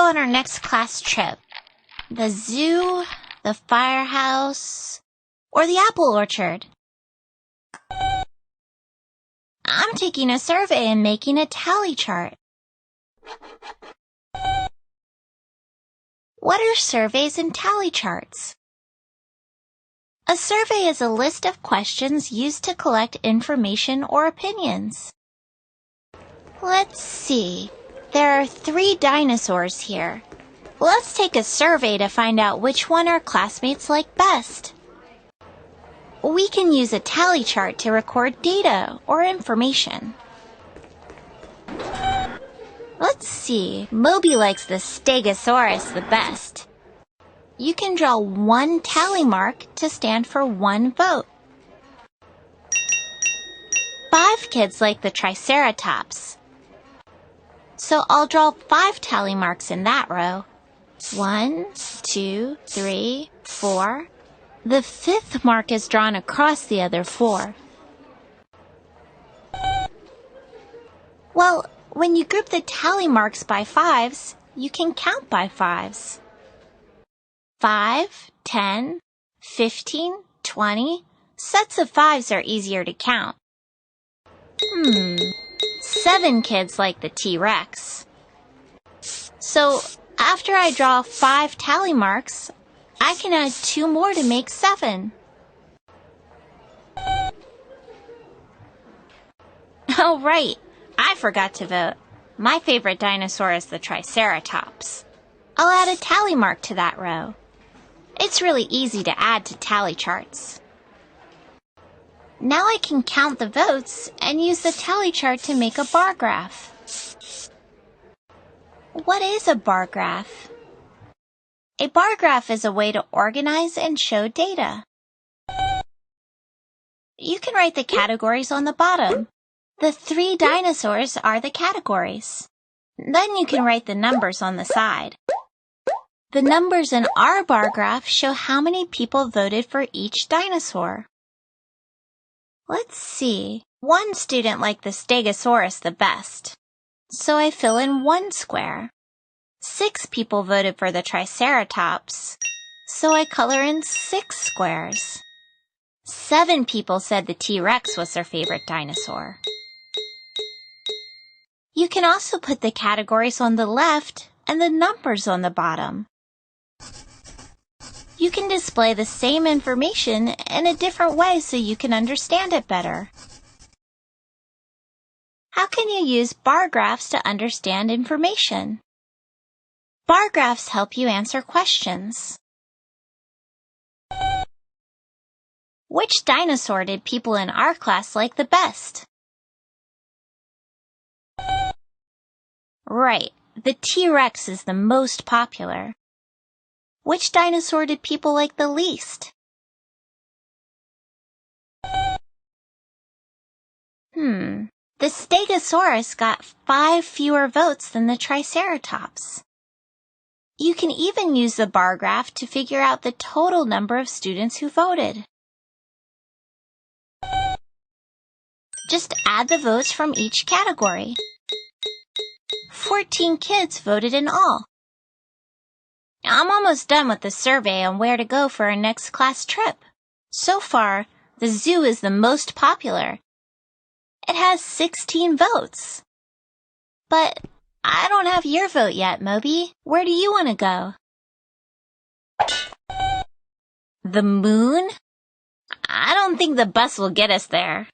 go on our next class trip? The zoo, the firehouse, or the apple orchard? I'm taking a survey and making a tally chart. What are surveys and tally charts? A survey is a list of questions used to collect information or opinions. Let's see. There are 3 dinosaurs here. Let's take a survey to find out which one our classmates like best. We can use a tally chart to record data or information. Let's see. Moby likes the Stegosaurus the best. You can draw 1 tally mark to stand for 1 vote. 5 kids like the Triceratops. So I'll draw 5 tally marks in that row. 1, 2, 3, 4. The 5th mark is drawn across the other 4. Well, when you group the tally marks by 5s, you can count by 5s. 5, 10, 15, 20. Sets of 5s are easier to count. 7 kids like the T-Rex. So, after I draw 5 tally marks, I can add 2 more to make 7. Oh, right. I forgot to vote. My favorite dinosaur is the Triceratops. I'll add a tally mark to that row. It's really easy to add to tally charts. Now I can count the votes and use the tally chart to make a bar graph. What is a bar graph? A bar graph is a way to organize and show data. You can write the categories on the bottom. The 3 dinosaurs are the categories. Then you can write the numbers on the side. The numbers in our bar graph show how many people voted for each dinosaur. Let's see. 1 student liked the Stegosaurus the best, so I fill in 1 square. 6 people voted for the Triceratops, so I color in 6 squares. 7 people said the T-Rex was their favorite dinosaur. You can also put the categories on the left and the numbers on the bottom. You can display the same information in a different way so you can understand it better. How can you use bar graphs to understand information? Bar graphs help you answer questions. Which dinosaur did people in our class like the best? Right, the T-Rex is the most popular. Which dinosaur did people like the least? The Stegosaurus got 5 fewer votes than the Triceratops. You can even use the bar graph to figure out the total number of students who voted. Just add the votes from each category. 14 kids voted in all. I'm almost done with the survey on where to go for our next class trip. So far, the zoo is the most popular. It has 16 votes. But I don't have your vote yet, Moby. Where do you want to go? The moon? I don't think the bus will get us there.